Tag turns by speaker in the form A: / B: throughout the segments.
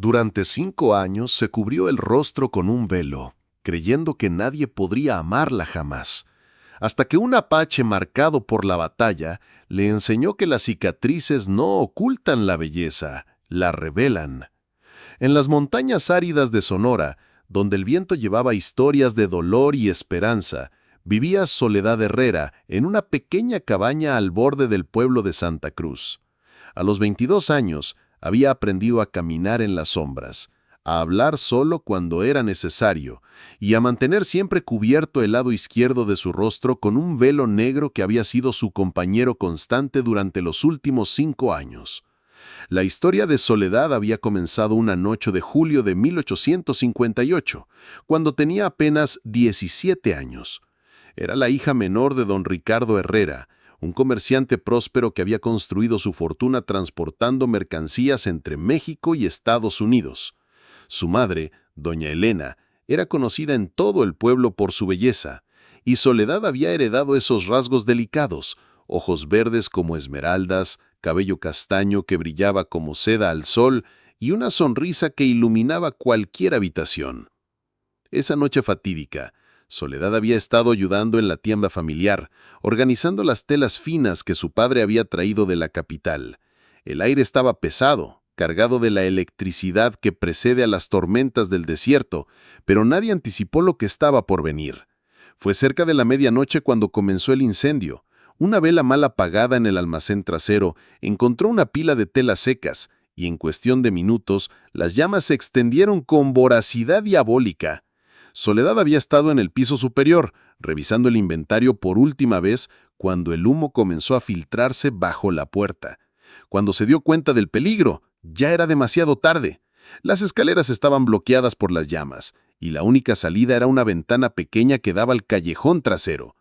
A: Durante 5 años se cubrió el rostro con un velo, creyendo que nadie podría amarla jamás, hasta que un apache marcado por la batalla le enseñó que las cicatrices no ocultan la belleza, la revelan. En las montañas áridas de Sonora, donde el viento llevaba historias de dolor y esperanza, vivía Soledad Herrera en una pequeña cabaña al borde del pueblo de Santa Cruz. A los 22 años, había aprendido a caminar en las sombras, a hablar solo cuando era necesario y a mantener siempre cubierto el lado izquierdo de su rostro con un velo negro que había sido su compañero constante durante los últimos 5 años. La historia de Soledad había comenzado una noche de julio de 1858, cuando tenía apenas 17 años. Era la hija menor de don Ricardo Herrera, un comerciante próspero que había construido su fortuna transportando mercancías entre México y Estados Unidos. Su madre, doña Elena, era conocida en todo el pueblo por su belleza, y Soledad había heredado esos rasgos delicados, ojos verdes como esmeraldas, cabello castaño que brillaba como seda al sol y una sonrisa que iluminaba cualquier habitación. Esa noche fatídica, Soledad había estado ayudando en la tienda familiar, organizando las telas finas que su padre había traído de la capital. El aire estaba pesado, cargado de la electricidad que precede a las tormentas del desierto, pero nadie anticipó lo que estaba por venir. Fue cerca de la medianoche cuando comenzó el incendio. Una vela mal apagada en el almacén trasero encontró una pila de telas secas, y en cuestión de minutos, las llamas se extendieron con voracidad diabólica. Soledad había estado en el piso superior, revisando el inventario por última vez, cuando el humo comenzó a filtrarse bajo la puerta. Cuando se dio cuenta del peligro, ya era demasiado tarde. Las escaleras estaban bloqueadas por las llamas, y la única salida era una ventana pequeña que daba al callejón trasero.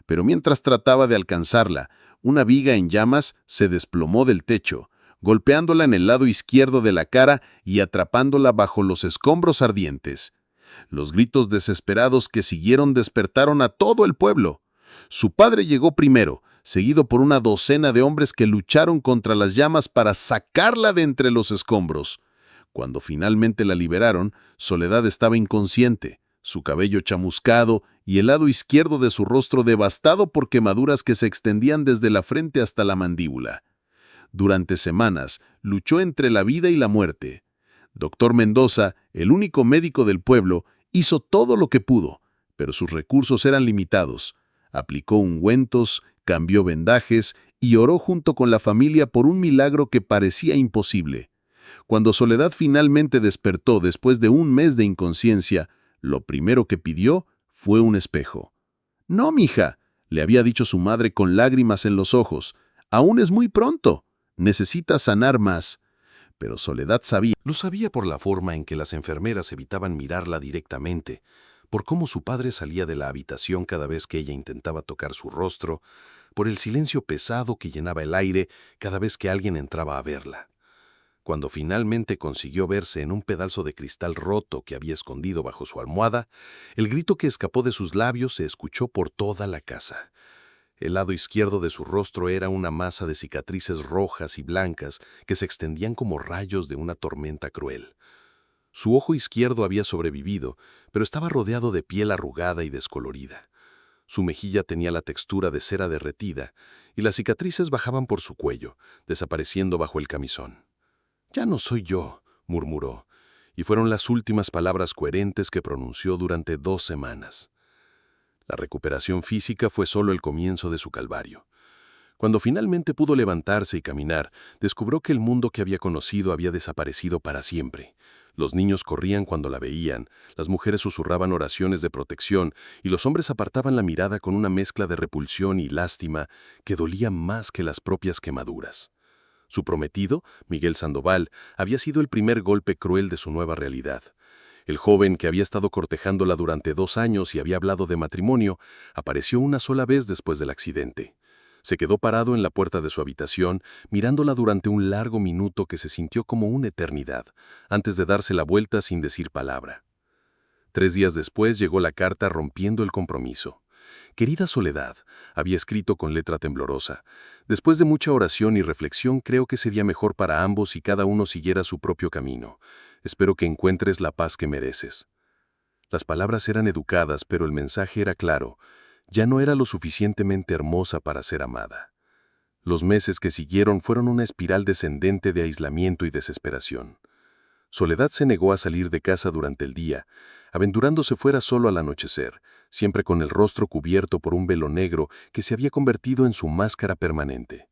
A: Pero mientras trataba de alcanzarla, una viga en llamas se desplomó del techo, golpeándola en el lado izquierdo de la cara y atrapándola bajo los escombros ardientes. Los gritos desesperados que siguieron despertaron a todo el pueblo. Su padre llegó primero, seguido por una docena de hombres que lucharon contra las llamas para sacarla de entre los escombros. Cuando finalmente la liberaron, Soledad estaba inconsciente, su cabello chamuscado y el lado izquierdo de su rostro devastado por quemaduras que se extendían desde la frente hasta la mandíbula. Durante semanas, luchó entre la vida y la muerte. Doctor Mendoza, el único médico del pueblo, hizo todo lo que pudo, pero sus recursos eran limitados. Aplicó ungüentos, cambió vendajes y oró junto con la familia por un milagro que parecía imposible. Cuando Soledad finalmente despertó después de un mes de inconsciencia, lo primero que pidió fue un espejo. «No, mija», le había dicho su madre con lágrimas en los ojos, «aún es muy pronto. Necesitas sanar más». Pero Soledad sabía.
B: Lo sabía por la forma en que las enfermeras evitaban mirarla directamente, por cómo su padre salía de la habitación cada vez que ella intentaba tocar su rostro, por el silencio pesado que llenaba el aire cada vez que alguien entraba a verla. Cuando finalmente consiguió verse en un pedazo de cristal roto que había escondido bajo su almohada, el grito que escapó de sus labios se escuchó por toda la casa. El lado izquierdo de su rostro era una masa de cicatrices rojas y blancas que se extendían como rayos de una tormenta cruel. Su ojo izquierdo había sobrevivido, pero estaba rodeado de piel arrugada y descolorida. Su mejilla tenía la textura de cera derretida, y las cicatrices bajaban por su cuello, desapareciendo bajo el camisón. «Ya no soy yo», murmuró, y fueron las últimas palabras coherentes que pronunció durante 2 semanas. La recuperación física fue solo el comienzo de su calvario. Cuando finalmente pudo levantarse y caminar, descubrió que el mundo que había conocido había desaparecido para siempre. Los niños corrían cuando la veían, las mujeres susurraban oraciones de protección y los hombres apartaban la mirada con una mezcla de repulsión y lástima que dolía más que las propias quemaduras. Su prometido, Miguel Sandoval, había sido el primer golpe cruel de su nueva realidad. El joven que había estado cortejándola durante 2 años y había hablado de matrimonio, apareció una sola vez después del accidente. Se quedó parado en la puerta de su habitación, mirándola durante un largo minuto que se sintió como una eternidad, antes de darse la vuelta sin decir palabra. 3 días después llegó la carta rompiendo el compromiso. «Querida Soledad», había escrito con letra temblorosa, «después de mucha oración y reflexión creo que sería mejor para ambos si cada uno siguiera su propio camino. Espero que encuentres la paz que mereces. Las palabras eran educadas, pero el mensaje era claro. Ya no era lo suficientemente hermosa para ser amada. Los meses que siguieron fueron una espiral descendente de aislamiento y desesperación. Soledad se negó a salir de casa durante el día, aventurándose fuera solo al anochecer, siempre con el rostro cubierto por un velo negro que se había convertido en su máscara permanente.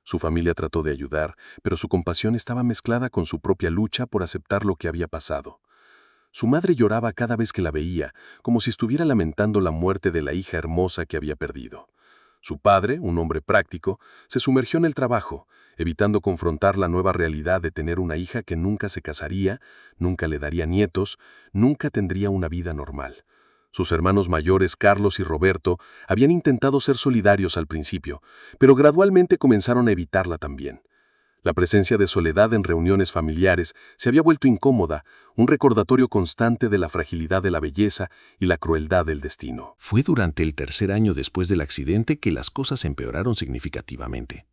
B: Su familia trató de ayudar, pero su compasión estaba mezclada con su propia lucha por aceptar lo que había pasado. Su madre lloraba cada vez que la veía, como si estuviera lamentando la muerte de la hija hermosa que había perdido. Su padre, un hombre práctico, se sumergió en el trabajo, evitando confrontar la nueva realidad de tener una hija que nunca se casaría, nunca le daría nietos, nunca tendría una vida normal. Sus hermanos mayores, Carlos y Roberto, habían intentado ser solidarios al principio, pero gradualmente comenzaron a evitarla también. La presencia de Soledad en reuniones familiares se había vuelto incómoda, un recordatorio constante de la fragilidad de la belleza y la crueldad del destino.
C: Fue durante el tercer año después del accidente que las cosas empeoraron significativamente.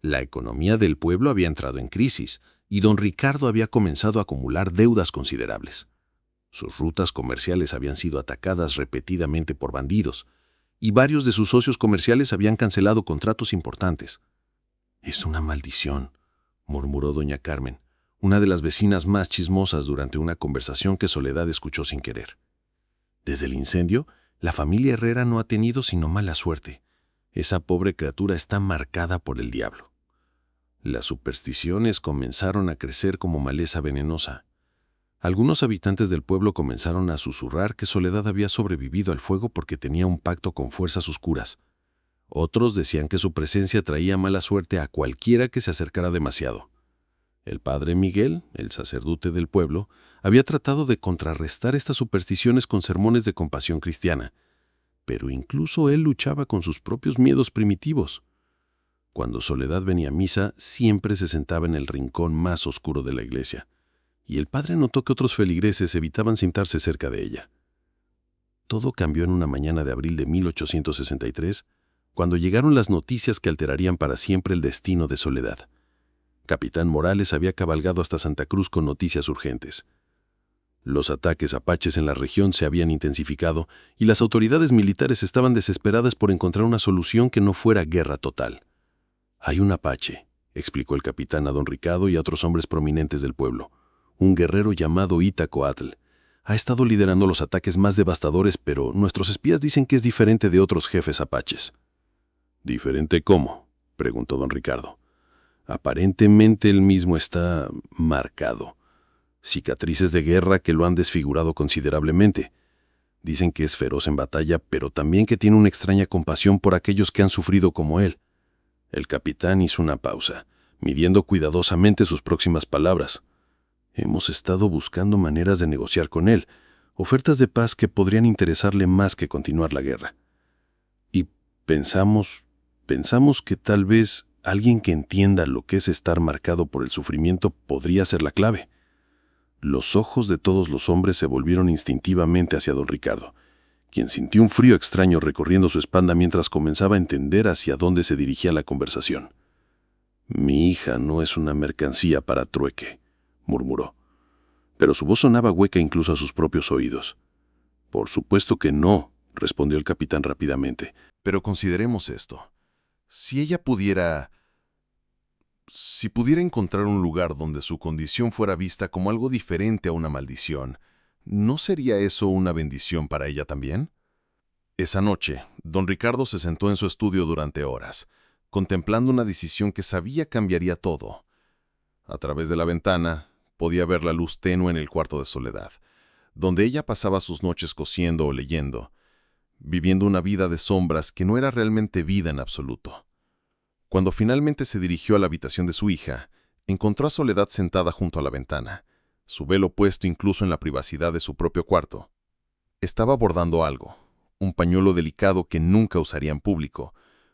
C: La economía del pueblo había entrado en crisis y don Ricardo había comenzado a acumular deudas considerables. Sus rutas comerciales habían sido atacadas repetidamente por bandidos y varios de sus socios comerciales habían cancelado contratos importantes. «Es una maldición», murmuró doña Carmen, una de las vecinas más chismosas durante una conversación que Soledad escuchó sin querer. Desde el incendio, la familia Herrera no ha tenido sino mala suerte. Esa pobre criatura está marcada por el diablo. Las supersticiones comenzaron a crecer como maleza venenosa. Algunos habitantes del pueblo comenzaron a susurrar que Soledad había sobrevivido al fuego porque tenía un pacto con fuerzas oscuras. Otros decían que su presencia traía mala suerte a cualquiera que se acercara demasiado. El padre Miguel, el sacerdote del pueblo, había tratado de contrarrestar estas supersticiones con sermones de compasión cristiana, pero incluso él luchaba con sus propios miedos primitivos. Cuando Soledad venía a misa, siempre se sentaba en el rincón más oscuro de la iglesia, y el padre notó que otros feligreses evitaban sentarse cerca de ella. Todo cambió en una mañana de abril de 1863, cuando llegaron las noticias que alterarían para siempre el destino de Soledad. Capitán Morales había cabalgado hasta Santa Cruz con noticias urgentes. Los ataques apaches en la región se habían intensificado y las autoridades militares estaban desesperadas por encontrar una solución que no fuera guerra total. «Hay un apache», explicó el capitán a don Ricardo y a otros hombres prominentes del pueblo. «Un guerrero llamado Itacoatl. Ha estado liderando los ataques más devastadores, pero nuestros espías dicen que es diferente de otros jefes apaches». «¿Diferente cómo?», preguntó don Ricardo. «Aparentemente él mismo está marcado. Cicatrices de guerra que lo han desfigurado considerablemente. Dicen que es feroz en batalla, pero también que tiene una extraña compasión por aquellos que han sufrido como él». El capitán hizo una pausa, midiendo cuidadosamente sus próximas palabras. «Hemos estado buscando maneras de negociar con él, ofertas de paz que podrían interesarle más que continuar la guerra. Y pensamos que tal vez alguien que entienda lo que es estar marcado por el sufrimiento podría ser la clave». Los ojos de todos los hombres se volvieron instintivamente hacia don Ricardo, quien sintió un frío extraño recorriendo su espalda mientras comenzaba a entender hacia dónde se dirigía la conversación. «Mi hija no es una mercancía para trueque», murmuró. Pero su voz sonaba hueca incluso a sus propios oídos. «Por supuesto que no», respondió el capitán rápidamente.
B: Pero consideremos esto. Si pudiera encontrar un lugar donde su condición fuera vista como algo diferente a una maldición, ¿no sería eso una bendición para ella también? Esa noche, don Ricardo se sentó en su estudio durante horas, contemplando una decisión que sabía cambiaría todo. A través de la ventana, podía ver la luz tenue en el cuarto de Soledad, donde ella pasaba sus noches cosiendo o leyendo, viviendo una vida de sombras que no era realmente vida en absoluto. Cuando finalmente se dirigió a la habitación de su hija, encontró a Soledad sentada junto a la ventana, su velo puesto incluso en la privacidad de su propio cuarto. Estaba bordando algo, un pañuelo delicado que nunca usaría en público,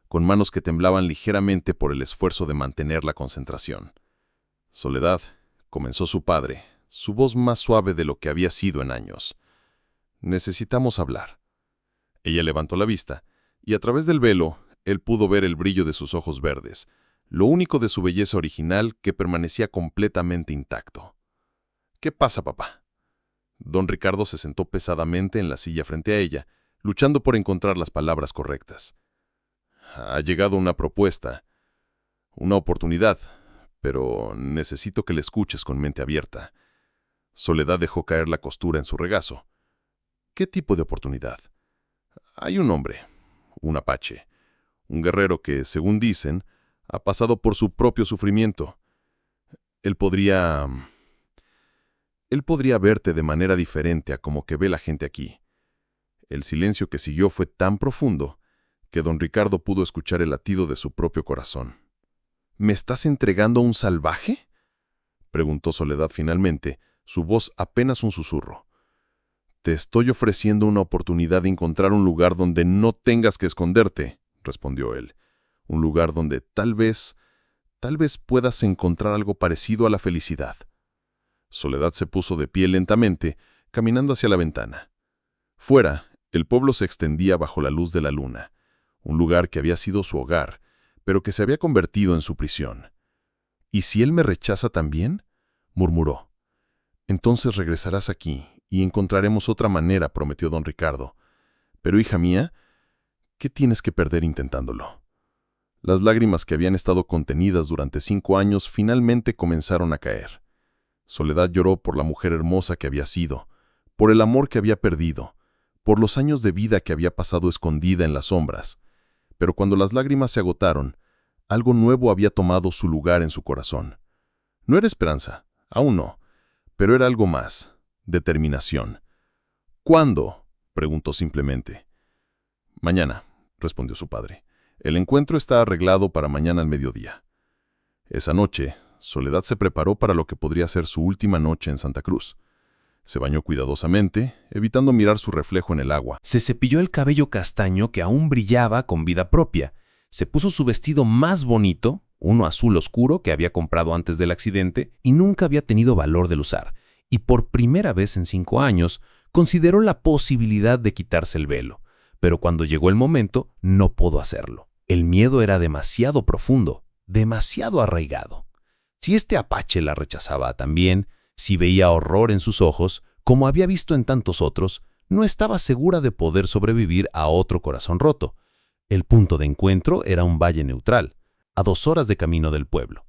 B: con manos que temblaban ligeramente por el esfuerzo de mantener la concentración. «Soledad», comenzó su padre, su voz más suave de lo que había sido en años. «Necesitamos hablar». Ella levantó la vista, y a través del velo, él pudo ver el brillo de sus ojos verdes, lo único de su belleza original que permanecía completamente intacto.
D: ¿Qué pasa, papá? Don Ricardo se sentó pesadamente en la silla frente a ella, luchando por encontrar las palabras correctas. Ha llegado una propuesta, una oportunidad, pero necesito que la escuches con mente abierta. Soledad dejó caer la costura en su regazo. ¿Qué tipo de oportunidad? Hay un hombre, un apache, un guerrero que, según dicen, ha pasado por su propio sufrimiento. Él podría verte de manera diferente a como que ve la gente aquí. El silencio que siguió fue tan profundo que don Ricardo pudo escuchar el latido de su propio corazón. ¿Me estás entregando a un salvaje?, preguntó Soledad finalmente, su voz apenas un susurro. Te estoy ofreciendo una oportunidad de encontrar un lugar donde no tengas que esconderte, respondió él. Un lugar donde tal vez puedas encontrar algo parecido a la felicidad. Soledad se puso de pie lentamente, caminando hacia la ventana. Fuera, el pueblo se extendía bajo la luz de la luna, un lugar que había sido su hogar, pero que se había convertido en su prisión. ¿Y si él me rechaza también?, murmuró. Entonces regresarás aquí y encontraremos otra manera, prometió don Ricardo. Pero, hija mía, ¿qué tienes que perder intentándolo? Las lágrimas que habían estado contenidas durante 5 años finalmente comenzaron a caer. Soledad lloró por la mujer hermosa que había sido, por el amor que había perdido, por los años de vida que había pasado escondida en las sombras. Pero cuando las lágrimas se agotaron, algo nuevo había tomado su lugar en su corazón. No era esperanza, aún no, pero era algo más, determinación. ¿Cuándo?, preguntó simplemente. Mañana, respondió su padre. El encuentro está arreglado para mañana al mediodía. Esa noche, Soledad se preparó para lo que podría ser su última noche en Santa Cruz. Se bañó cuidadosamente, evitando mirar su reflejo en el agua.
E: Se cepilló el cabello castaño que aún brillaba con vida propia. Se puso su vestido más bonito, uno azul oscuro que había comprado antes del accidente y nunca había tenido valor de usar. Y por primera vez en 5 años, consideró la posibilidad de quitarse el velo. Pero cuando llegó el momento, no pudo hacerlo. El miedo era demasiado profundo, demasiado arraigado. Si este apache la rechazaba también, si veía horror en sus ojos, como había visto en tantos otros, no estaba segura de poder sobrevivir a otro corazón roto. El punto de encuentro era un valle neutral, a 2 horas de camino del pueblo.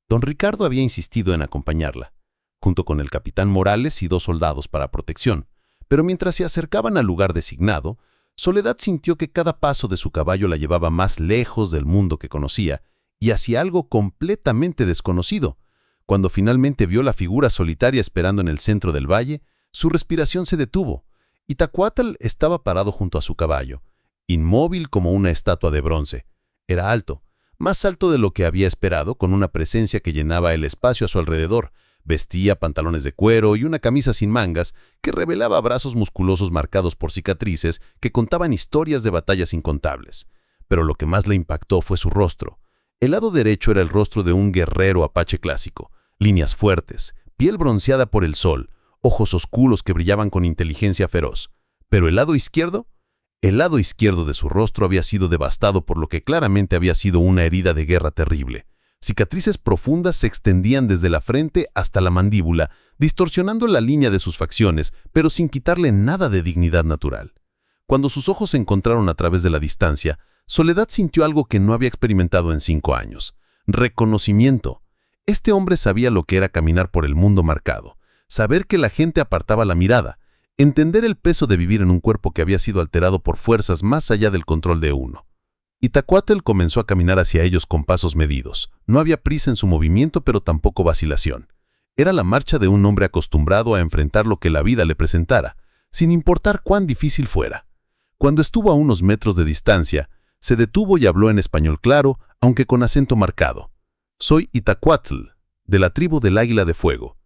E: Don Ricardo había insistido en acompañarla, junto con el capitán Morales y 2 soldados para protección, pero mientras se acercaban al lugar designado, Soledad sintió que cada paso de su caballo la llevaba más lejos del mundo que conocía y hacia algo completamente desconocido. Cuando finalmente vio la figura solitaria esperando en el centro del valle, su respiración se detuvo. Itacuatl estaba parado junto a su caballo, inmóvil como una estatua de bronce. Era alto, más alto de lo que había esperado, con una presencia que llenaba el espacio a su alrededor. Vestía pantalones de cuero y una camisa sin mangas que revelaba brazos musculosos marcados por cicatrices que contaban historias de batallas incontables. Pero lo que más le impactó fue su rostro. El lado derecho era el rostro de un guerrero apache clásico, líneas fuertes, piel bronceada por el sol, ojos oscuros que brillaban con inteligencia feroz. Pero el lado izquierdo de su rostro había sido devastado por lo que claramente había sido una herida de guerra terrible. Cicatrices profundas se extendían desde la frente hasta la mandíbula, distorsionando la línea de sus facciones, pero sin quitarle nada de dignidad natural. Cuando sus ojos se encontraron a través de la distancia, Soledad sintió algo que no había experimentado en 5 años. Reconocimiento. Este hombre sabía lo que era caminar por el mundo marcado, saber que la gente apartaba la mirada, entender el peso de vivir en un cuerpo que había sido alterado por fuerzas más allá del control de uno. Itacuatl comenzó a caminar hacia ellos con pasos medidos. No había prisa en su movimiento, pero tampoco vacilación. Era la marcha de un hombre acostumbrado a enfrentar lo que la vida le presentara, sin importar cuán difícil fuera. Cuando estuvo a unos metros de distancia, se detuvo y habló en español claro, aunque con acento marcado. Soy Itacuatl, de la tribu del Águila de Fuego.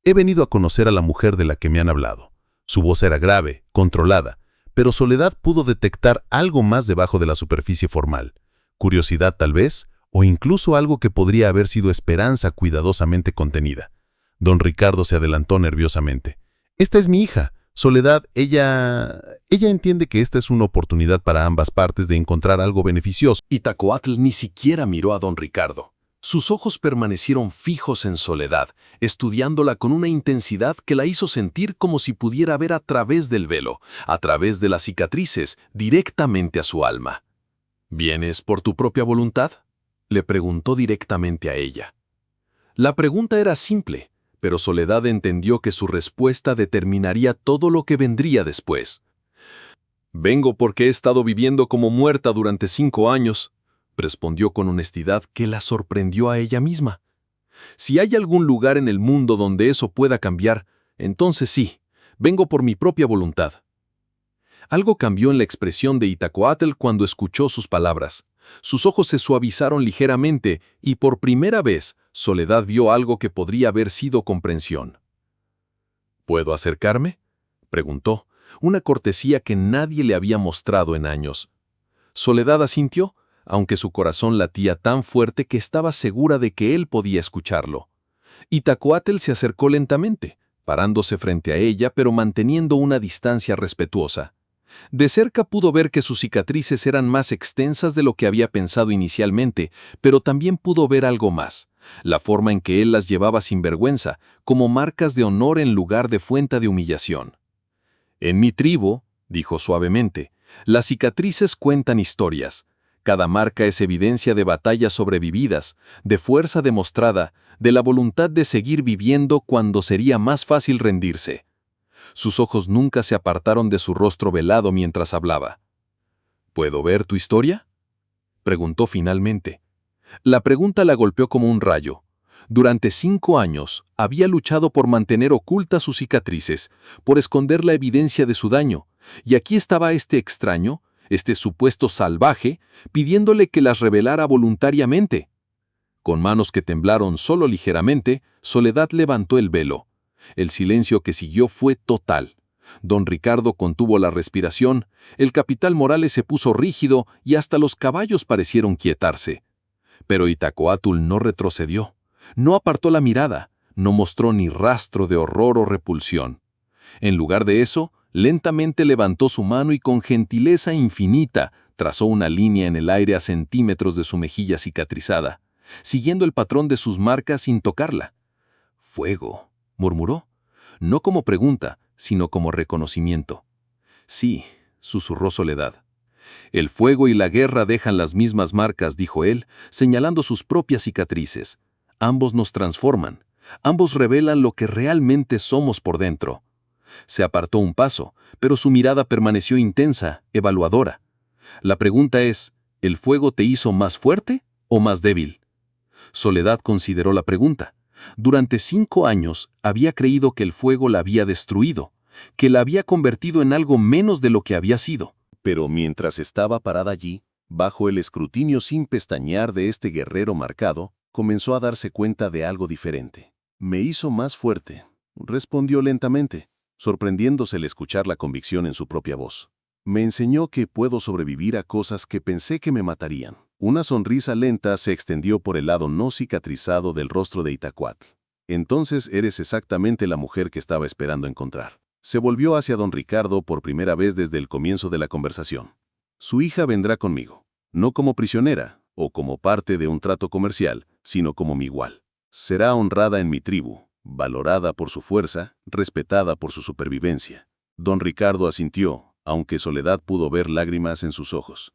E: He venido a conocer a la mujer de la que me han hablado. Su voz era grave, controlada, pero Soledad pudo detectar algo más debajo de la superficie formal. Curiosidad tal vez, o incluso algo que podría haber sido esperanza cuidadosamente contenida. Don Ricardo se adelantó nerviosamente. Esta es mi hija. Soledad, ella entiende que esta es una oportunidad para ambas partes de encontrar algo beneficioso.
B: Itacuatl ni siquiera miró a don Ricardo. Sus ojos permanecieron fijos en Soledad, estudiándola con una intensidad que la hizo sentir como si pudiera ver a través del velo, a través de las cicatrices, directamente a su alma. ¿Vienes por tu propia voluntad?, le preguntó directamente a ella. La pregunta era simple, pero Soledad entendió que su respuesta determinaría todo lo que vendría después. «Vengo porque he estado viviendo como muerta durante 5 años», respondió con honestidad que la sorprendió a ella misma. «Si hay algún lugar en el mundo donde eso pueda cambiar, entonces sí, vengo por mi propia voluntad». Algo cambió en la expresión de Itacoatl cuando escuchó sus palabras. Sus ojos se suavizaron ligeramente y por primera vez Soledad vio algo que podría haber sido comprensión. «¿Puedo acercarme?», preguntó, una cortesía que nadie le había mostrado en años. Soledad asintió, aunque su corazón latía tan fuerte que estaba segura de que él podía escucharlo. Itacoatl se acercó lentamente, parándose frente a ella pero manteniendo una distancia respetuosa. De cerca pudo ver que sus cicatrices eran más extensas de lo que había pensado inicialmente, pero también pudo ver algo más, la forma en que él las llevaba sin vergüenza, como marcas de honor en lugar de fuente de humillación. «En mi tribu», dijo suavemente, «las cicatrices cuentan historias. Cada marca es evidencia de batallas sobrevividas, de fuerza demostrada, de la voluntad de seguir viviendo cuando sería más fácil rendirse». Sus ojos nunca se apartaron de su rostro velado mientras hablaba. «¿Puedo ver tu historia?», preguntó finalmente. La pregunta la golpeó como un rayo. Durante 5 años había luchado por mantener ocultas sus cicatrices, por esconder la evidencia de su daño, y aquí estaba este extraño, este supuesto salvaje, pidiéndole que las revelara voluntariamente. Con manos que temblaron solo ligeramente, Soledad levantó el velo. El silencio que siguió fue total. Don Ricardo contuvo la respiración, el capitán Morales se puso rígido y hasta los caballos parecieron quietarse. Pero Itacoatl no retrocedió, no apartó la mirada, no mostró ni rastro de horror o repulsión. En lugar de eso, lentamente levantó su mano y con gentileza infinita trazó una línea en el aire a centímetros de su mejilla cicatrizada, siguiendo el patrón de sus marcas sin tocarla. «Fuego», murmuró, no como pregunta, sino como reconocimiento. «Sí», susurró Soledad. «El fuego y la guerra dejan las mismas marcas», dijo él, señalando sus propias cicatrices. «Ambos nos transforman, ambos revelan lo que realmente somos por dentro». Se apartó un paso, pero su mirada permaneció intensa, evaluadora. La pregunta es, ¿el fuego te hizo más fuerte o más débil? Soledad consideró la pregunta. Durante 5 años había creído que el fuego la había destruido, que la había convertido en algo menos de lo que había sido.
A: Pero mientras estaba parada allí, bajo el escrutinio sin pestañear de este guerrero marcado, comenzó a darse cuenta de algo diferente. «Me hizo más fuerte», respondió lentamente, sorprendiéndose al escuchar la convicción en su propia voz. «Me enseñó que puedo sobrevivir a cosas que pensé que me matarían». Una sonrisa lenta se extendió por el lado no cicatrizado del rostro de Itacoatl. «Entonces eres exactamente la mujer que estaba esperando encontrar». Se volvió hacia don Ricardo por primera vez desde el comienzo de la conversación. «Su hija vendrá conmigo, no como prisionera o como parte de un trato comercial, sino como mi igual. Será honrada en mi tribu, valorada por su fuerza, respetada por su supervivencia». Don Ricardo asintió, aunque Soledad pudo ver lágrimas en sus ojos.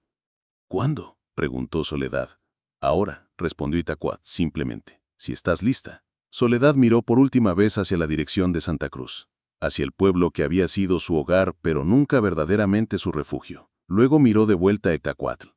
A: «¿Cuándo?», preguntó Soledad. «Ahora», respondió Itacoatl simplemente. «Si estás lista». Soledad miró por última vez hacia la dirección de Santa Cruz, hacia el pueblo que había sido su hogar pero nunca verdaderamente su refugio. Luego miró de vuelta a Itacoatl,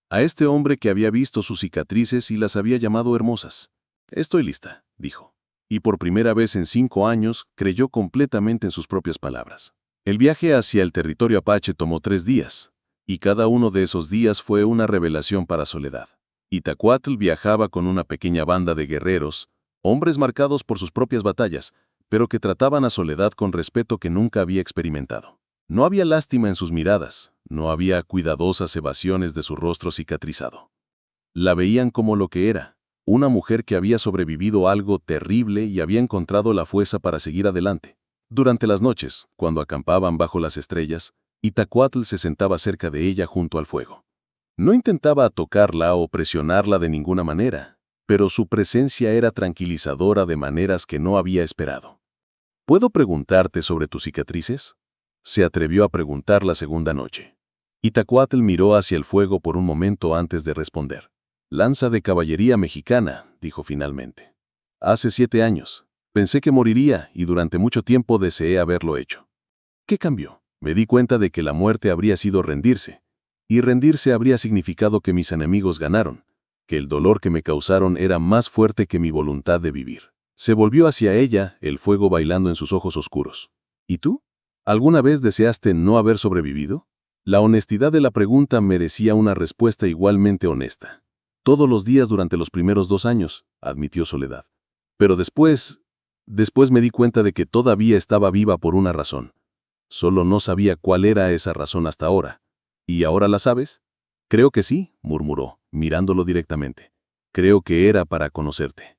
A: a este hombre que había visto sus cicatrices y las había llamado hermosas. «Estoy lista», dijo. Y por primera vez en 5 años creyó completamente en sus propias palabras. El viaje hacia el territorio apache tomó 3 días. Y cada uno de esos días fue una revelación para Soledad. Itacoatl viajaba con una pequeña banda de guerreros, hombres marcados por sus propias batallas, pero que trataban a Soledad con respeto que nunca había experimentado. No había lástima en sus miradas, no había cuidadosas evasiones de su rostro cicatrizado. La veían como lo que era, una mujer que había sobrevivido a algo terrible y había encontrado la fuerza para seguir adelante. Durante las noches, cuando acampaban bajo las estrellas, Itacoatl se sentaba cerca de ella junto al fuego. No intentaba tocarla o presionarla de ninguna manera.
B: pero su presencia era tranquilizadora de maneras que no había esperado. ¿Puedo preguntarte sobre tus cicatrices? Se atrevió a preguntar la segunda noche. Itacoatl miró hacia el fuego por un momento antes de responder. Lanza de caballería mexicana, dijo finalmente. Hace 7 años. Pensé que moriría y durante mucho tiempo deseé haberlo hecho. ¿Qué cambió? Me di cuenta de que la muerte habría sido rendirse, y rendirse habría significado que mis enemigos ganaron, que el dolor que me causaron era más fuerte que mi voluntad de vivir. Se volvió hacia ella, el fuego bailando en sus ojos oscuros. ¿Y tú? ¿Alguna vez deseaste no haber sobrevivido? La honestidad de la pregunta merecía una respuesta igualmente honesta. Todos los días durante los primeros 2 años, admitió Soledad. Pero después me di cuenta de que todavía estaba viva por una razón. Solo no sabía cuál era esa razón hasta ahora. ¿Y ahora la sabes? Creo que sí, murmuró, mirándolo directamente. Creo que era para conocerte.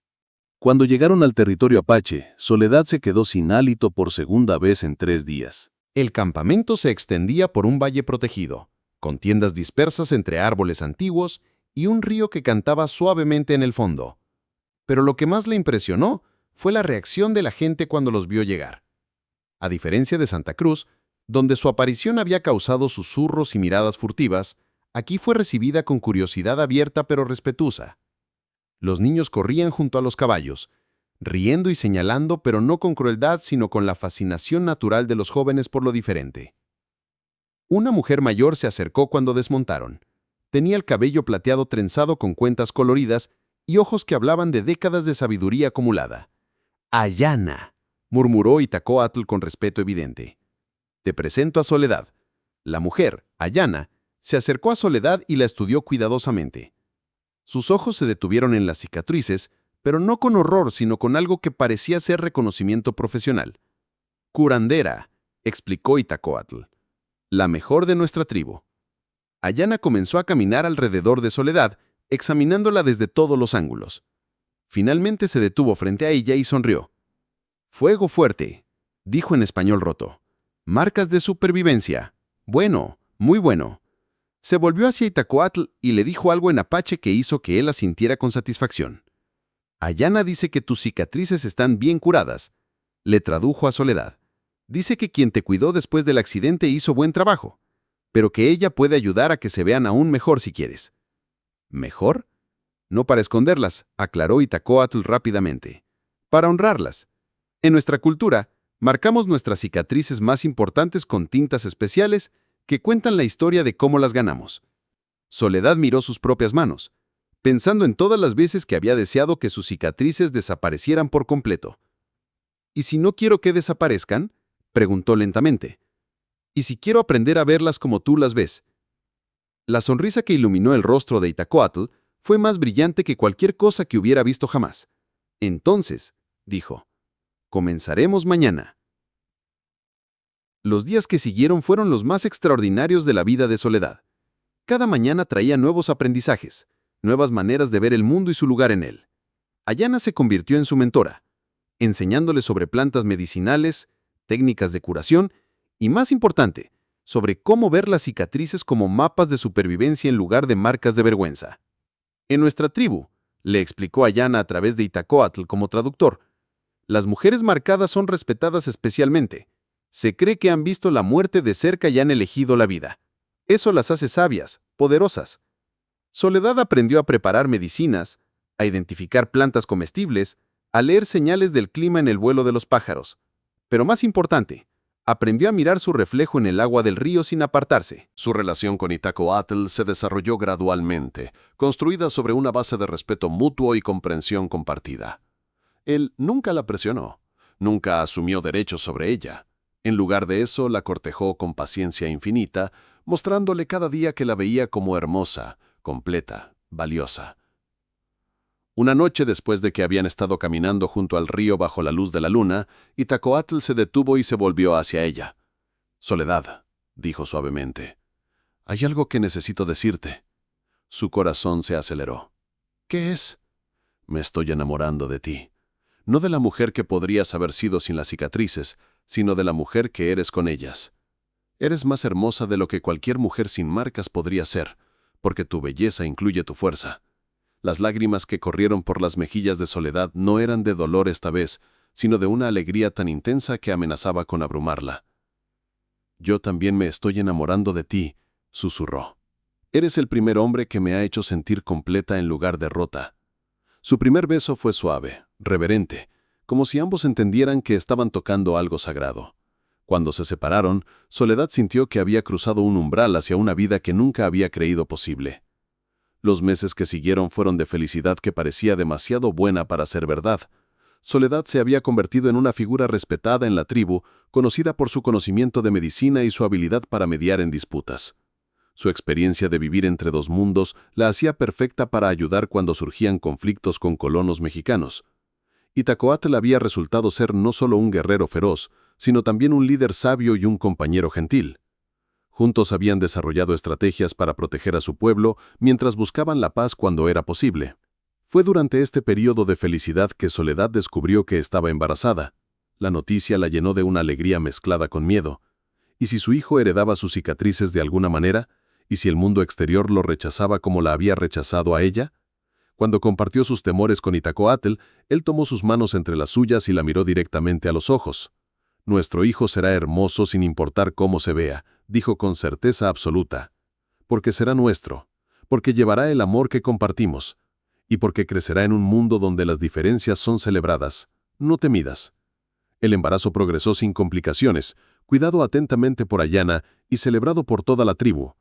B: Cuando llegaron al territorio apache, Soledad se quedó sin hálito por segunda vez en 3 días.
C: El campamento se extendía por un valle protegido, con tiendas dispersas entre árboles antiguos y un río que cantaba suavemente en el fondo. Pero lo que más le impresionó fue la reacción de la gente cuando los vio llegar. A diferencia de Santa Cruz, donde su aparición había causado susurros y miradas furtivas, aquí fue recibida con curiosidad abierta pero respetuosa. Los niños corrían junto a los caballos, riendo y señalando, pero no con crueldad, sino con la fascinación natural de los jóvenes por lo diferente. Una mujer mayor se acercó cuando desmontaron. Tenía el cabello plateado trenzado con cuentas coloridas y ojos que hablaban de décadas de sabiduría acumulada. «Ayana», murmuró Itacoatl con respeto evidente. «Te presento a Soledad». La mujer, Ayana, se acercó a Soledad y la estudió cuidadosamente. Sus ojos se detuvieron en las cicatrices, pero no con horror, sino con algo que parecía ser reconocimiento profesional. «Curandera», explicó Itacoatl. «La mejor de nuestra tribu». Ayana comenzó a caminar alrededor de Soledad, examinándola desde todos los ángulos. Finalmente se detuvo frente a ella y sonrió. «Fuego fuerte», dijo en español roto. «Marcas de supervivencia. Bueno, muy bueno». Se volvió hacia Itacoatl y le dijo algo en apache que hizo que él la sintiera con satisfacción. «Ayana dice que tus cicatrices están bien curadas», le tradujo a Soledad. «Dice que quien te cuidó después del accidente hizo buen trabajo, pero que ella puede ayudar a que se vean aún mejor si quieres». «¿Mejor?» «No para esconderlas», aclaró Itacoatl rápidamente. «Para honrarlas. En nuestra cultura, marcamos nuestras cicatrices más importantes con tintas especiales que cuentan la historia de cómo las ganamos». Soledad miró sus propias manos, pensando en todas las veces que había deseado que sus cicatrices desaparecieran por completo. «¿Y si no quiero que desaparezcan?», preguntó lentamente. «¿Y si quiero aprender a verlas como tú las ves?». La sonrisa que iluminó el rostro de Itacoatl fue más brillante que cualquier cosa que hubiera visto jamás. «Entonces», dijo, «comenzaremos mañana». Los días que siguieron fueron los más extraordinarios de la vida de Soledad. Cada mañana traía nuevos aprendizajes, nuevas maneras de ver el mundo y su lugar en él. Ayana se convirtió en su mentora, enseñándole sobre plantas medicinales, técnicas de curación y, más importante, sobre cómo ver las cicatrices como mapas de supervivencia en lugar de marcas de vergüenza. «En nuestra tribu», le explicó Ayana a través de Itacoatl como traductor, «las mujeres marcadas son respetadas especialmente. Se cree que han visto la muerte de cerca y han elegido la vida. Eso las hace sabias, poderosas». Soledad aprendió a preparar medicinas, a identificar plantas comestibles, a leer señales del clima en el vuelo de los pájaros. Pero más importante, aprendió a mirar su reflejo en el agua del río sin apartarse.
A: Su relación con Itacoatl se desarrolló gradualmente, construida sobre una base de respeto mutuo y comprensión compartida. Él nunca la presionó, nunca asumió derechos sobre ella. En lugar de eso, la cortejó con paciencia infinita, mostrándole cada día que la veía como hermosa, completa, valiosa. Una noche después de que habían estado caminando junto al río bajo la luz de la luna, Itacoatl se detuvo y se volvió hacia ella. «Soledad», dijo suavemente, «hay algo que necesito decirte». Su corazón se aceleró. «¿Qué es?» «Me estoy enamorando de ti. No de la mujer que podrías haber sido sin las cicatrices, sino de la mujer que eres con ellas. Eres más hermosa de lo que cualquier mujer sin marcas podría ser, porque tu belleza incluye tu fuerza. Las lágrimas que corrieron por las mejillas de Soledad no eran de dolor esta vez, sino de una alegría tan intensa que amenazaba con abrumarla. «Yo también me estoy enamorando de ti», susurró. «Eres el primer hombre que me ha hecho sentir completa en lugar de rota». Su primer beso fue suave, reverente, como si ambos entendieran que estaban tocando algo sagrado. Cuando se separaron, Soledad sintió que había cruzado un umbral hacia una vida que nunca había creído posible. Los meses que siguieron fueron de felicidad que parecía demasiado buena para ser verdad. Soledad se había convertido en una figura respetada en la tribu, conocida por su conocimiento de medicina y su habilidad para mediar en disputas. Su experiencia de vivir entre dos mundos la hacía perfecta para ayudar cuando surgían conflictos con colonos mexicanos. Itacoatl había resultado ser no solo un guerrero feroz, sino también un líder sabio y un compañero gentil. Juntos habían desarrollado estrategias para proteger a su pueblo mientras buscaban la paz cuando era posible. Fue durante este periodo de felicidad que Soledad descubrió que estaba embarazada. La noticia la llenó de una alegría mezclada con miedo. ¿Y si su hijo heredaba sus cicatrices de alguna manera? ¿Y si el mundo exterior lo rechazaba como la había rechazado a ella? Cuando compartió sus temores con Itacoatl, él tomó sus manos entre las suyas y la miró directamente a los ojos. «Nuestro hijo será hermoso sin importar cómo se vea», dijo con certeza absoluta. «Porque será nuestro, porque llevará el amor que compartimos, y porque crecerá en un mundo donde las diferencias son celebradas. No te midas». El embarazo progresó sin complicaciones, cuidado atentamente por Ayana y celebrado por toda la tribu.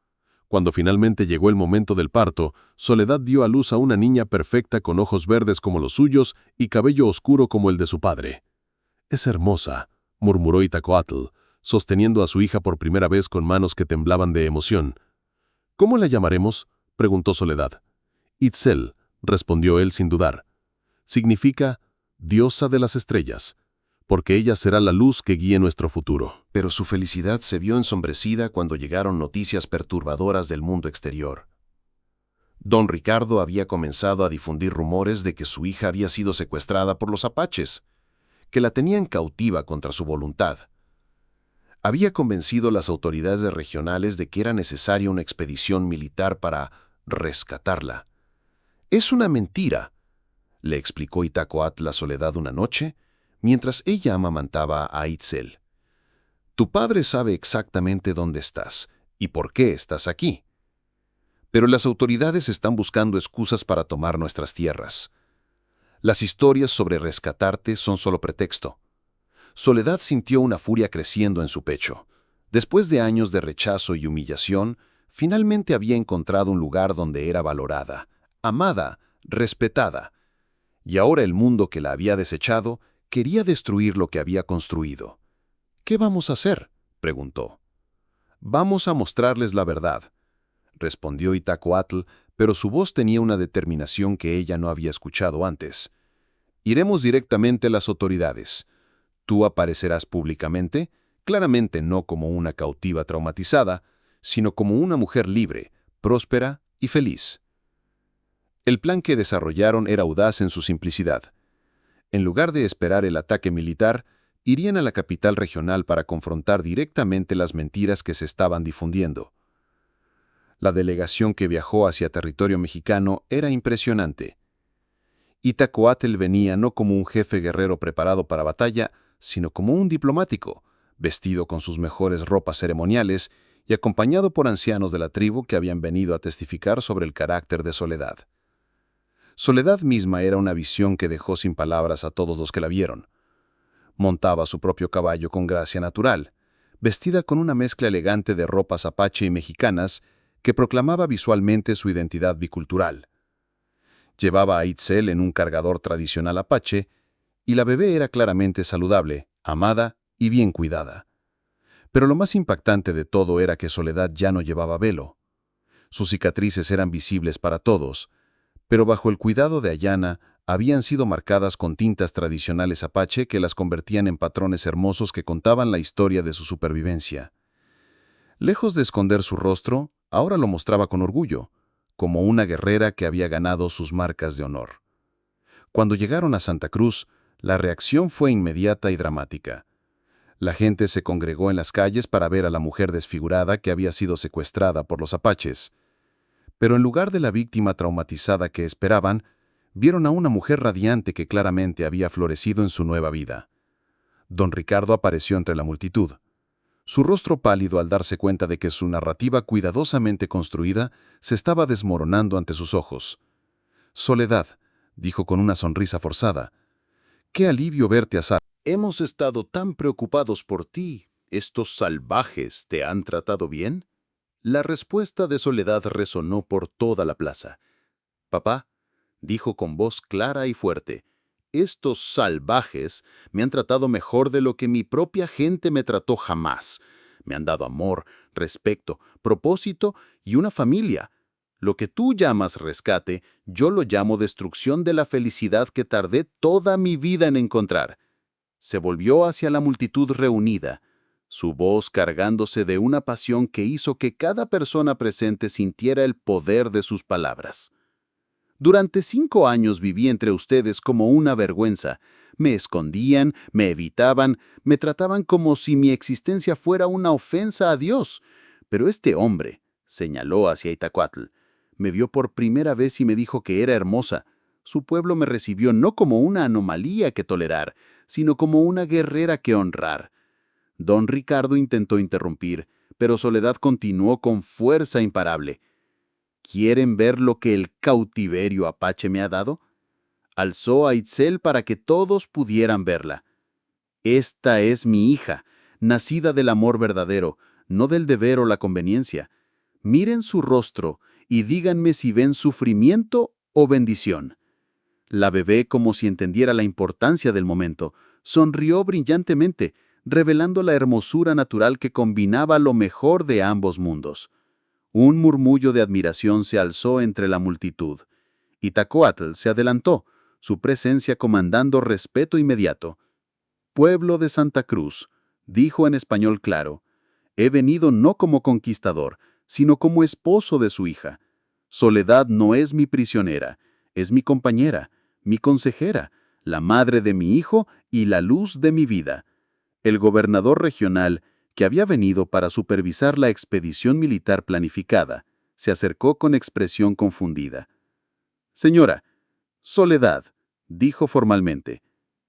A: Cuando finalmente llegó el momento del parto, Soledad dio a luz a una niña perfecta con ojos verdes como los suyos y cabello oscuro como el de su padre. «Es hermosa», murmuró Itacoatl, sosteniendo a su hija por primera vez con manos que temblaban de emoción. «¿Cómo la llamaremos?», preguntó Soledad. «Itzel», respondió él sin dudar. «Significa diosa de las estrellas, porque ella será la luz que guíe nuestro futuro».
C: Pero su felicidad se vio ensombrecida cuando llegaron noticias perturbadoras del mundo exterior. Don Ricardo había comenzado a difundir rumores de que su hija había sido secuestrada por los apaches, que la tenían cautiva contra su voluntad. Había convencido a las autoridades regionales de que era necesaria una expedición militar para rescatarla. «Es una mentira», le explicó Itacoatl a Soledad una noche, mientras ella amamantaba a Itzel. «Tu padre sabe exactamente dónde estás y por qué estás aquí. Pero las autoridades están buscando excusas para tomar nuestras tierras. Las historias sobre rescatarte son solo pretexto». Soledad sintió una furia creciendo en su pecho. Después de años de rechazo y humillación, finalmente había encontrado un lugar donde era valorada, amada, respetada. Y ahora el mundo que la había desechado quería destruir lo que había construido. «¿Qué vamos a hacer?», preguntó. «Vamos a mostrarles la verdad», respondió Itacoatl, pero su voz tenía una determinación que ella no había escuchado antes. «Iremos directamente a las autoridades. Tú aparecerás públicamente, claramente no como una cautiva traumatizada, sino como una mujer libre, próspera y feliz». El plan que desarrollaron era audaz en su simplicidad. En lugar de esperar el ataque militar, irían a la capital regional para confrontar directamente las mentiras que se estaban difundiendo. La delegación que viajó hacia territorio mexicano era impresionante. Itacoatl venía no como un jefe guerrero preparado para batalla, sino como un diplomático, vestido con sus mejores ropas ceremoniales y acompañado por ancianos de la tribu que habían venido a testificar sobre el carácter de Soledad. Soledad misma era una visión que dejó sin palabras a todos los que la vieron. Montaba su propio caballo con gracia natural, vestida con una mezcla elegante de ropas apache y mexicanas que proclamaba visualmente su identidad bicultural. Llevaba a Itzel en un cargador tradicional apache, y la bebé era claramente saludable, amada y bien cuidada. Pero lo más impactante de todo era que Soledad ya no llevaba velo. Sus cicatrices eran visibles para todos, pero bajo el cuidado de Ayana habían sido marcadas con tintas tradicionales apache que las convertían en patrones hermosos que contaban la historia de su supervivencia. Lejos de esconder su rostro, ahora lo mostraba con orgullo, como una guerrera que había ganado sus marcas de honor. Cuando llegaron a Santa Cruz, la reacción fue inmediata y dramática. La gente se congregó en las calles para ver a la mujer desfigurada que había sido secuestrada por los apaches.
F: Pero en lugar de la víctima traumatizada que esperaban, vieron a una mujer radiante que claramente había florecido en su nueva vida. Don Ricardo apareció entre la multitud. Su rostro pálido al darse cuenta de que su narrativa cuidadosamente construida se estaba desmoronando ante sus ojos. «Soledad», dijo con una sonrisa forzada, «qué alivio verte a salvo».
B: Hemos estado tan preocupados por ti. ¿Estos salvajes te han tratado bien? La respuesta de Soledad resonó por toda la plaza. Papá, dijo con voz clara y fuerte, estos salvajes me han tratado mejor de lo que mi propia gente me trató jamás. Me han dado amor, respeto, propósito y una familia. Lo que tú llamas rescate, yo lo llamo destrucción de la felicidad que tardé toda mi vida en encontrar. Se volvió hacia la multitud reunida, su voz cargándose de una pasión que hizo que cada persona presente sintiera el poder de sus palabras. Durante 5 años viví entre ustedes como una vergüenza. Me escondían, me evitaban, me trataban como si mi existencia fuera una ofensa a Dios. Pero este hombre, señaló hacia Itacuatl, me vio por primera vez y me dijo que era hermosa. Su pueblo me recibió no como una anomalía que tolerar, sino como una guerrera que honrar. Don Ricardo intentó interrumpir, pero Soledad continuó con fuerza imparable. ¿Quieren ver lo que el cautiverio apache me ha dado? Alzó a Itzel para que todos pudieran verla. Esta es mi hija, nacida del amor verdadero, no del deber o la conveniencia. Miren su rostro y díganme si ven sufrimiento o bendición. La bebé, como si entendiera la importancia del momento, sonrió brillantemente, revelando la hermosura natural que combinaba lo mejor de ambos mundos. Un murmullo de admiración se alzó entre la multitud. Itacuatl se adelantó, su presencia comandando respeto inmediato. «Pueblo de Santa Cruz», dijo en español claro, «he venido no como conquistador, sino como esposo de su hija. Soledad no es mi prisionera, es mi compañera, mi consejera, la madre de mi hijo y la luz de mi vida». El gobernador regional, que había venido para supervisar la expedición militar planificada, se acercó con expresión confundida. «Señora, Soledad», dijo formalmente,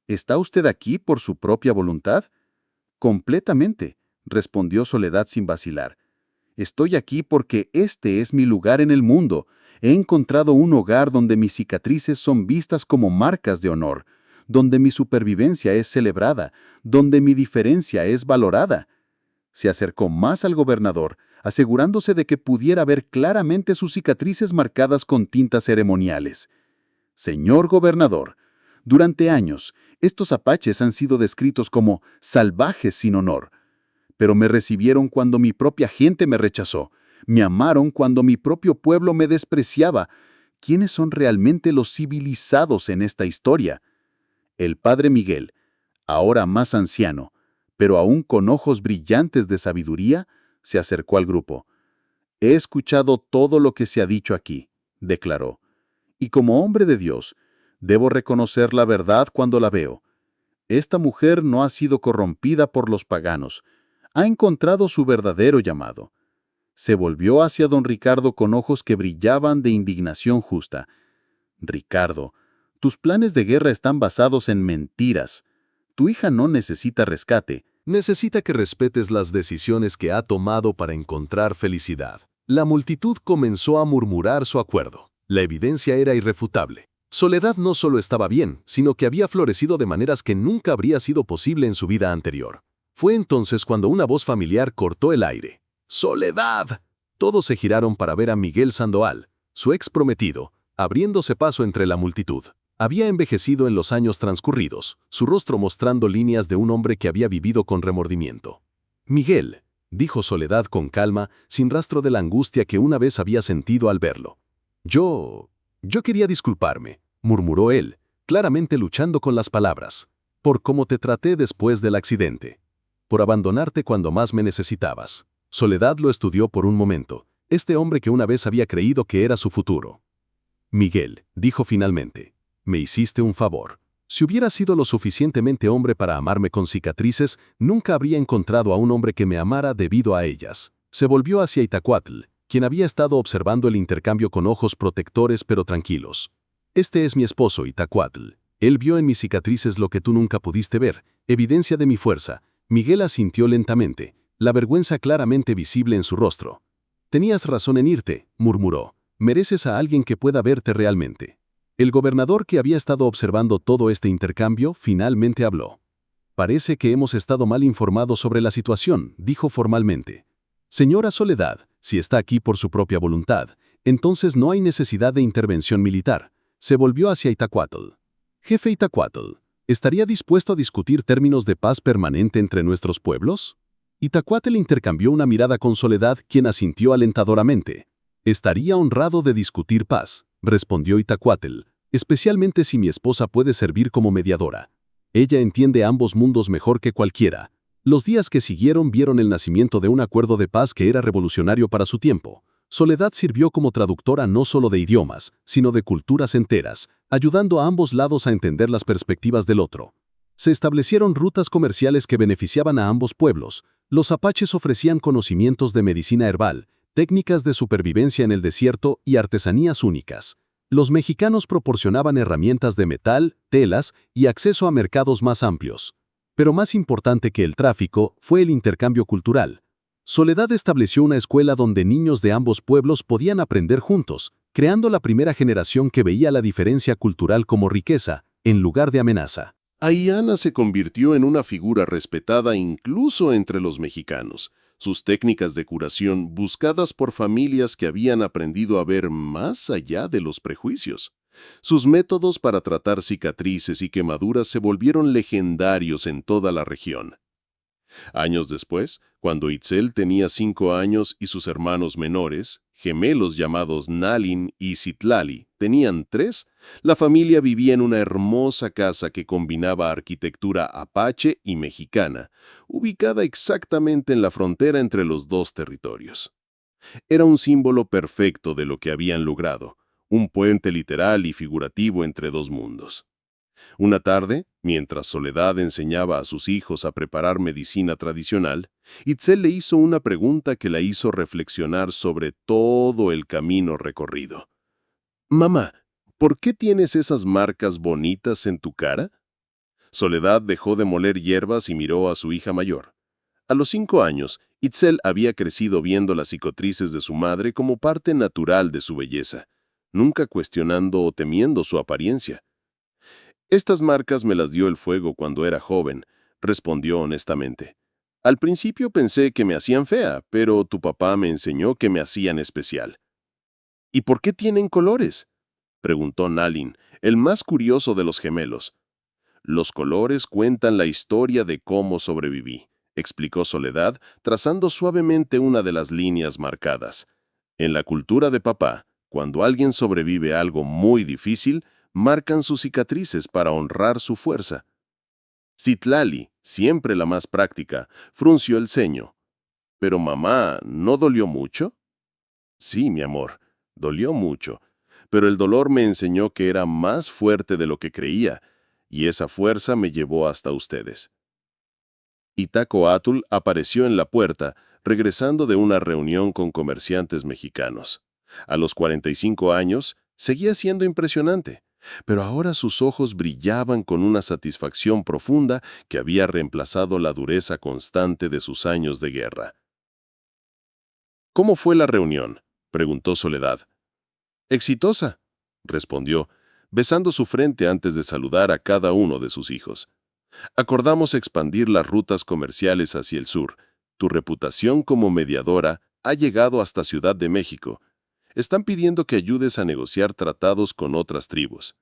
B: «¿está usted aquí por su propia voluntad?» «Completamente», respondió Soledad sin vacilar. «Estoy aquí porque este es mi lugar en el mundo. He encontrado un hogar donde mis cicatrices son vistas como marcas de honor, donde mi supervivencia es celebrada, donde mi diferencia es valorada». Se acercó más al gobernador, asegurándose de que pudiera ver claramente sus cicatrices marcadas con tintas ceremoniales. «Señor gobernador, durante años, estos apaches han sido descritos como salvajes sin honor. Pero me recibieron cuando mi propia gente me rechazó. Me amaron cuando mi propio pueblo me despreciaba. ¿Quiénes son realmente los civilizados en esta historia?» El padre Miguel, ahora más anciano, pero aún con ojos brillantes de sabiduría, se acercó al grupo. «He escuchado todo lo que se ha dicho aquí», declaró. «Y como hombre de Dios, debo reconocer la verdad cuando la veo. Esta mujer no ha sido corrompida por los paganos. Ha encontrado su verdadero llamado». Se volvió hacia don Ricardo con ojos que brillaban de indignación justa. «Ricardo, tus planes de guerra están basados en mentiras. Tu hija no necesita rescate.
G: Necesita que respetes las decisiones que ha tomado para encontrar felicidad». La multitud comenzó a murmurar su acuerdo. La evidencia era irrefutable. Soledad no solo estaba bien, sino que había florecido de maneras que nunca habría sido posible en su vida anterior. Fue entonces cuando una voz familiar cortó el aire. «¡Soledad!». Todos se giraron para ver a Miguel Sandoval, su ex prometido, abriéndose paso entre la multitud. Había envejecido en los años transcurridos, su rostro mostrando líneas de un hombre que había vivido con remordimiento. «Miguel», dijo Soledad con calma, sin rastro de la angustia que una vez había sentido al verlo. Yo quería disculparme», murmuró él, claramente luchando con las palabras, «por cómo te traté después del accidente. Por abandonarte cuando más me necesitabas». Soledad lo estudió por un momento, este hombre que una vez había creído que era su futuro. «Miguel», dijo finalmente, «me hiciste un favor. Si hubiera sido lo suficientemente hombre para amarme con cicatrices, nunca habría encontrado a un hombre que me amara debido a ellas». Se volvió hacia Itacuatl, quien había estado observando el intercambio con ojos protectores pero tranquilos. Este es mi esposo, Itacuatl. Él vio en mis cicatrices lo que tú nunca pudiste ver, evidencia de mi fuerza. Miguel asintió lentamente, la vergüenza claramente visible en su rostro. Tenías razón en irte, murmuró. Mereces a alguien que pueda verte realmente. El gobernador, que había estado observando todo este intercambio, finalmente habló. Parece que hemos estado mal informados sobre la situación, dijo formalmente. Señora Soledad, si está aquí por su propia voluntad, entonces no hay necesidad de intervención militar. Se volvió hacia Itacuatl. Jefe Itacuatl, ¿estaría dispuesto a discutir términos de paz permanente entre nuestros pueblos? Itacuatl intercambió una mirada con Soledad, quien asintió alentadoramente. Estaría honrado de discutir paz, respondió Itacuatl, especialmente si mi esposa puede servir como mediadora. Ella entiende ambos mundos mejor que cualquiera. Los días que siguieron vieron el nacimiento de un acuerdo de paz que era revolucionario para su tiempo. Soledad sirvió como traductora no solo de idiomas, sino de culturas enteras, ayudando a ambos lados a entender las perspectivas del otro. Se establecieron rutas comerciales que beneficiaban a ambos pueblos. Los apaches ofrecían conocimientos de medicina herbal, técnicas de supervivencia en el desierto y artesanías únicas. Los mexicanos proporcionaban herramientas de metal, telas y acceso a mercados más amplios. Pero más importante que el tráfico fue el intercambio cultural. Soledad estableció una escuela donde niños de ambos pueblos podían aprender juntos, creando la primera generación que veía la diferencia cultural como riqueza, en lugar de amenaza.
A: Ahí Ana se convirtió en una figura respetada incluso entre los mexicanos. Sus técnicas de curación buscadas por familias que habían aprendido a ver más allá de los prejuicios. Sus métodos para tratar cicatrices y quemaduras se volvieron legendarios en toda la región. Años después, cuando Itzel tenía 5 años y sus hermanos menores, gemelos llamados Nalin y Citlali, tenían 3, la familia vivía en una hermosa casa que combinaba arquitectura apache y mexicana, ubicada exactamente en la frontera entre los dos territorios. Era un símbolo perfecto de lo que habían logrado, un puente literal y figurativo entre dos mundos. Una tarde, mientras Soledad enseñaba a sus hijos a preparar medicina tradicional, Itzel le hizo una pregunta que la hizo reflexionar sobre todo el camino recorrido. «Mamá, ¿por qué tienes esas marcas bonitas en tu cara?» Soledad dejó de moler hierbas y miró a su hija mayor. A los 5 años, Itzel había crecido viendo las cicatrices de su madre como parte natural de su belleza, nunca cuestionando o temiendo su apariencia. «Estas marcas me las dio el fuego cuando era joven», respondió honestamente. «Al principio pensé que me hacían fea, pero tu papá me enseñó que me hacían especial». «¿Y por qué tienen colores?», preguntó Nalin, el más curioso de los gemelos. «Los colores cuentan la historia de cómo sobreviví», explicó Soledad, trazando suavemente una de las líneas marcadas. «En la cultura de papá, cuando alguien sobrevive a algo muy difícil, marcan sus cicatrices para honrar su fuerza». Citlali, siempre la más práctica, frunció el ceño. «Pero mamá, ¿no dolió mucho?» «Sí, mi amor, dolió mucho, pero el dolor me enseñó que era más fuerte de lo que creía, y esa fuerza me llevó hasta ustedes». Itacuatl apareció en la puerta, regresando de una reunión con comerciantes mexicanos. A los 45 años, seguía siendo impresionante, pero ahora sus ojos brillaban con una satisfacción profunda que había reemplazado la dureza constante de sus años de guerra. «¿Cómo fue la reunión?», preguntó Soledad. «Exitosa», respondió, besando su frente antes de saludar a cada uno de sus hijos. «Acordamos expandir las rutas comerciales hacia el sur. Tu reputación como mediadora ha llegado hasta Ciudad de México. Están pidiendo que ayudes a negociar tratados con otras tribus».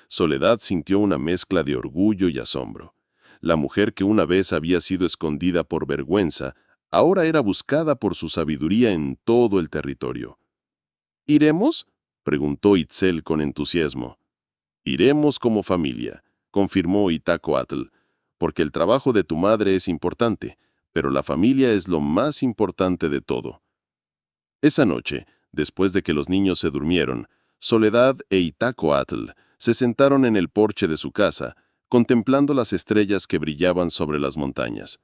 A: Soledad sintió una mezcla de orgullo y asombro. La mujer que una vez había sido escondida por vergüenza, ahora era buscada por su sabiduría en todo el territorio. «¿Iremos?», preguntó Itzel con entusiasmo. «Iremos como familia», confirmó Itacuatl, «porque el trabajo de tu madre es importante, pero la familia es lo más importante de todo». Esa noche, después de que los niños se durmieron, Soledad e Itacuatl se sentaron en el porche de su casa, contemplando las estrellas que brillaban sobre las montañas.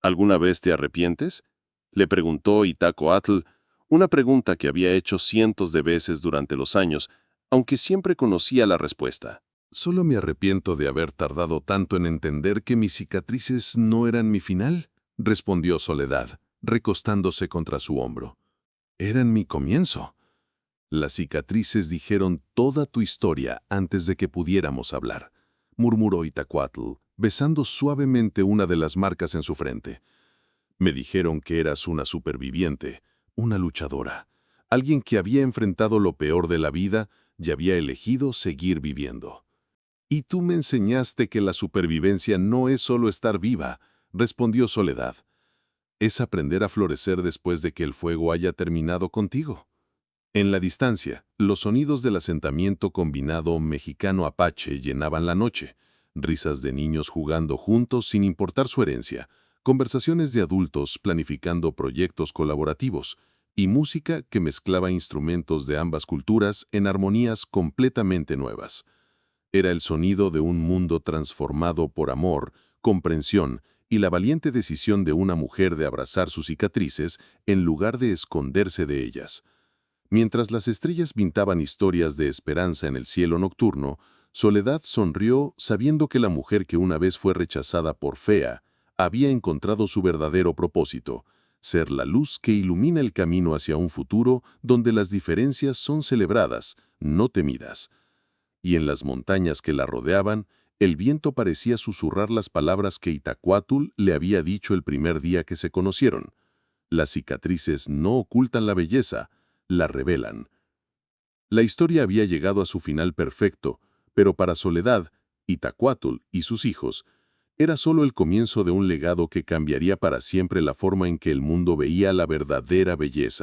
A: «¿Alguna vez te arrepientes?», le preguntó Itacuatl, Una pregunta que había hecho cientos de veces durante los años, aunque siempre conocía la respuesta.
B: Solo me arrepiento de haber tardado tanto en entender que mis cicatrices no eran mi final, respondió Soledad, recostándose contra su hombro. Eran mi comienzo. Las cicatrices dijeron toda tu historia antes de que pudiéramos hablar, murmuró Itacuatl, besando suavemente una de las marcas en su frente. Me dijeron que eras una superviviente, una luchadora, alguien que había enfrentado lo peor de la vida y había elegido seguir viviendo. Y tú me enseñaste que la supervivencia no es solo estar viva, respondió Soledad. Es aprender a florecer después de que el fuego haya terminado contigo. En la distancia, los sonidos del asentamiento combinado mexicano-apache llenaban la noche, risas de niños jugando juntos sin importar su herencia, conversaciones de adultos planificando proyectos colaborativos y música que mezclaba instrumentos de ambas culturas en armonías completamente nuevas. Era el sonido de un mundo transformado por amor, comprensión y la valiente decisión de una mujer de abrazar sus cicatrices en lugar de esconderse de ellas. Mientras las estrellas pintaban historias de esperanza en el cielo nocturno, Soledad sonrió sabiendo que la mujer que una vez fue rechazada por fea había encontrado su verdadero propósito, ser la luz que ilumina el camino hacia un futuro donde las diferencias son celebradas, no temidas. Y en las montañas que la rodeaban, el viento parecía susurrar las palabras que Itacuatl le había dicho el primer día que se conocieron. Las cicatrices no ocultan la belleza, la revelan. La historia había llegado a su final perfecto, pero para Soledad, Itacuatl y sus hijos, era solo el comienzo de un legado que cambiaría para siempre la forma en que el mundo veía la verdadera belleza.